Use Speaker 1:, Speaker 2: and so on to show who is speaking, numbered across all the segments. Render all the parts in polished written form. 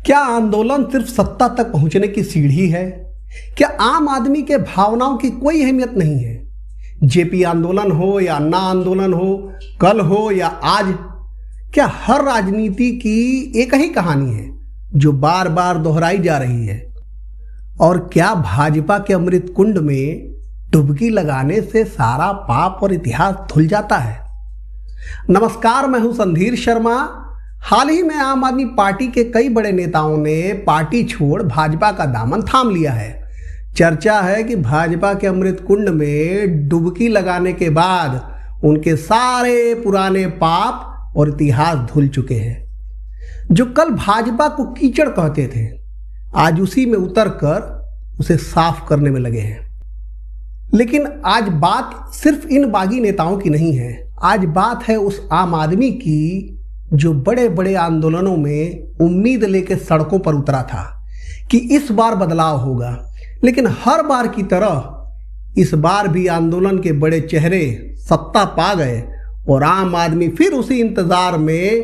Speaker 1: क्या आंदोलन सिर्फ सत्ता तक पहुंचने की सीढ़ी है? क्या आम आदमी के भावनाओं की कोई अहमियत नहीं है? जेपी आंदोलन हो या अन्ना आंदोलन हो, कल हो या आज, क्या हर राजनीति की एक ही कहानी है जो बार बार दोहराई जा रही है? और क्या भाजपा के अमृत कुंड में डुबकी लगाने से सारा पाप और इतिहास धुल जाता है? नमस्कार, मैं हूं संधीर शर्मा। हाल ही में आम आदमी पार्टी के कई बड़े नेताओं ने पार्टी छोड़ भाजपा का दामन थाम लिया है। चर्चा है कि भाजपा के अमृत कुंड में डुबकी लगाने के बाद उनके सारे पुराने पाप और इतिहास धुल चुके हैं। जो कल भाजपा को कीचड़ कहते थे, आज उसी में उतरकर उसे साफ करने में लगे हैं। लेकिन आज बात सिर्फ इन बागी नेताओं की नहीं है। आज बात है उस आम आदमी की जो बड़े बड़े आंदोलनों में उम्मीद लेकर सड़कों पर उतरा था कि इस बार बदलाव होगा, लेकिन हर बार की तरह इस बार भी आंदोलन के बड़े चेहरे सत्ता पा गए और आम आदमी फिर उसी इंतजार में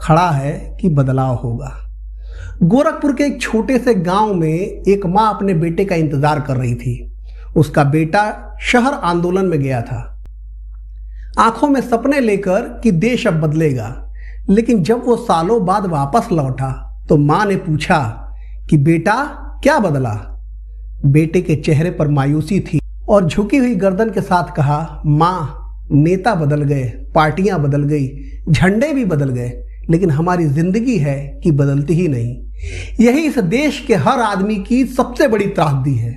Speaker 1: खड़ा है कि बदलाव होगा। गोरखपुर के एक छोटे से गांव में एक मां अपने बेटे का इंतजार कर रही थी। उसका बेटा शहर आंदोलन में गया था, आंखों में सपने लेकर कि देश अब बदलेगा। लेकिन जब वो सालों बाद वापस लौटा तो मां ने पूछा कि बेटा क्या बदला? बेटे के चेहरे पर मायूसी थी और झुकी हुई गर्दन के साथ कहा, मां, नेता बदल गए, पार्टियां बदल गई, झंडे भी बदल गए, लेकिन हमारी जिंदगी है कि बदलती ही नहीं। यही इस देश के हर आदमी की सबसे बड़ी त्रासदी है।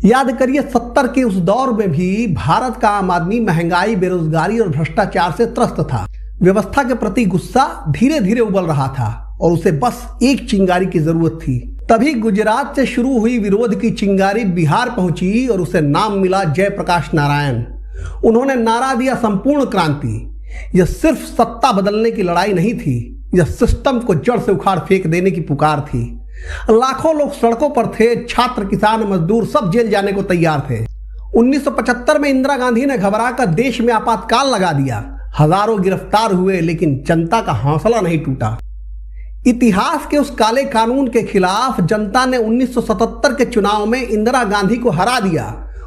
Speaker 1: याद करिए, 70 के उस दौर में भी भारत का आम आदमी महंगाई, बेरोजगारी और भ्रष्टाचार से त्रस्त था। व्यवस्था के प्रति गुस्सा धीरे धीरे उबल रहा था और उसे बस एक चिंगारी की जरूरत थी। तभी गुजरात से शुरू हुई विरोध की चिंगारी बिहार पहुंची और उसे नाम मिला जयप्रकाश नारायण। उन्होंने नारा दिया, संपूर्ण क्रांति। यह सिर्फ सत्ता बदलने की लड़ाई नहीं थी, यह सिस्टम को जड़ से उखाड़ फेंक देने की पुकार थी। लाखों लोग सड़कों पर थे, छात्र, किसान, मजदूर सब जेल जाने को तैयार थे। 1975 में इंदिरा गांधी ने घबराकर देश में आपातकाल लगा दिया। हजारों गिरफ्तार हुए, लेकिन जनता का हौसला नहीं टूटा। इतिहास के उस काले कानून के खिलाफ जनता ने 1977 के चुनाव में इंदिरा गांधी को हरा दिया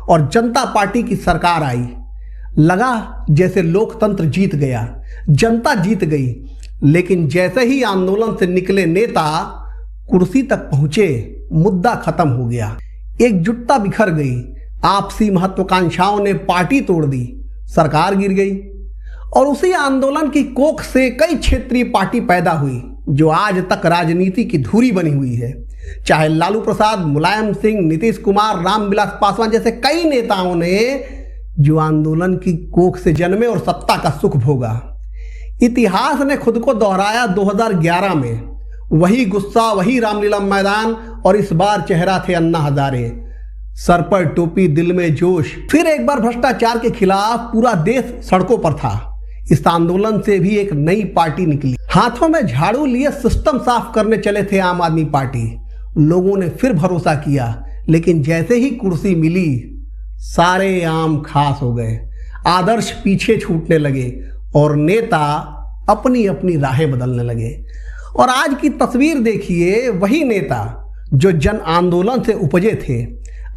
Speaker 1: और जनता पार्टी की सरकार आई। लगा जैसे लोकतंत्र जीत गया, जनता जीत गई। लेकिन जैसे ही आंदोलन से निकले नेता कुर्सी तक पहुंचे, मुद्दा खत्म हो गया। एकजुटता बिखर गई, आपसी महत्वाकांक्षाओं ने पार्टी तोड़ दी, सरकार गिर गई। और उसी आंदोलन की कोख से कई क्षेत्रीय पार्टी पैदा हुई जो आज तक राजनीति की धुरी बनी हुई है। चाहे लालू प्रसाद, मुलायम सिंह, नीतीश कुमार, रामविलास पासवान जैसे कई नेताओं ने जो आंदोलन की कोख से जन्मे और सत्ता का सुख भोगा। इतिहास ने खुद को दोहराया 2011 में। वही गुस्सा, वही रामलीला मैदान, और इस बार चेहरा थे अन्ना हजारे। सर पर टोपी, दिल में जोश। फिर एक बार भ्रष्टाचार के खिलाफ पूरा देश सड़कों पर था। इस आंदोलन से भी एक नई पार्टी निकली। हाथों में झाड़ू लिए सिस्टम साफ करने चले थे आम आदमी पार्टी। लोगों ने फिर भरोसा किया, लेकिन जैसे ही कुर्सी मिली सारे आम खास हो गए। आदर्श पीछे छूटने लगे और नेता अपनी अपनी राहें बदलने लगे। और आज की तस्वीर देखिए, वही नेता जो जन आंदोलन से उपजे थे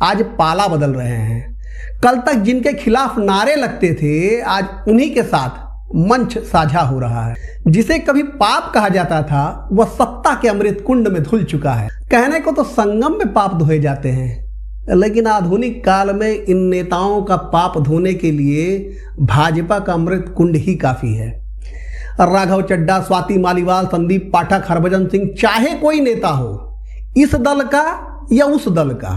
Speaker 1: आज पाला बदल रहे हैं। कल तक जिनके खिलाफ नारे लगते थे, आज उन्हीं के साथ मंच साझा हो रहा है। जिसे कभी पाप कहा जाता था, वह सत्ता के अमृत कुंड में धुल चुका है। कहने को तो संगम में पाप धोए जाते हैं, लेकिन आधुनिक काल में इन नेताओं का पाप धोने के लिए भाजपा का अमृत कुंड ही काफी है। राघव चड्ढा, स्वाति मालीवाल, संदीप पाठक, हरभजन सिंह, चाहे कोई नेता हो, इस दल का या उस दल का,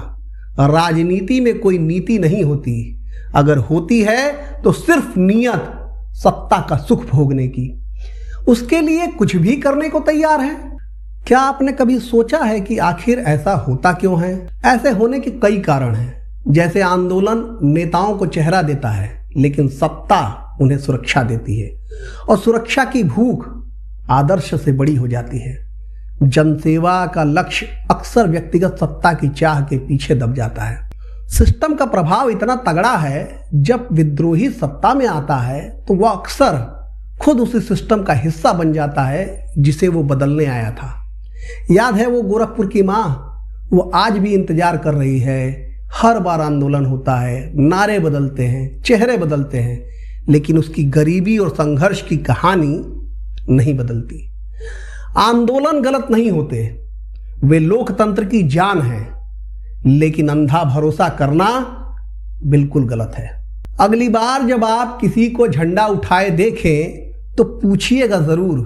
Speaker 1: राजनीति में कोई नीति नहीं होती। अगर होती है तो सिर्फ नियत सत्ता का सुख भोगने की। उसके लिए कुछ भी करने को तैयार है। क्या आपने कभी सोचा है कि आखिर ऐसा होता क्यों है? ऐसे होने के कई कारण हैं। जैसे आंदोलन नेताओं को चेहरा देता है, लेकिन सत्ता उन्हें सुरक्षा देती है, और सुरक्षा की भूख आदर्श से बड़ी हो जाती है। जनसेवा का लक्ष्य अक्सर व्यक्तिगत सत्ता की चाह के पीछे दब जाता है। सिस्टम का प्रभाव इतना तगड़ा है, जब विद्रोही सत्ता में आता है तो वह अक्सर खुद उसी सिस्टम का हिस्सा बन जाता है जिसे वो बदलने आया था। याद है वो गोरखपुर की माँ, वो आज भी इंतजार कर रही है। हर बार आंदोलन होता है, नारे बदलते हैं, चेहरे बदलते हैं, लेकिन उसकी गरीबी और संघर्ष की कहानी नहीं बदलती। आंदोलन गलत नहीं होते, वे लोकतंत्र की जान है, लेकिन अंधा भरोसा करना बिल्कुल गलत है। अगली बार जब आप किसी को झंडा उठाए देखें तो पूछिएगा जरूर,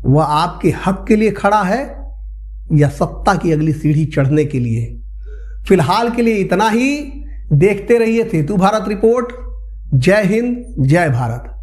Speaker 1: वह आपके हक के लिए खड़ा है या सत्ता की अगली सीढ़ी चढ़ने के लिए। फिलहाल के लिए इतना ही। देखते रहिए सेतु भारत रिपोर्ट। जय हिंद, जय भारत।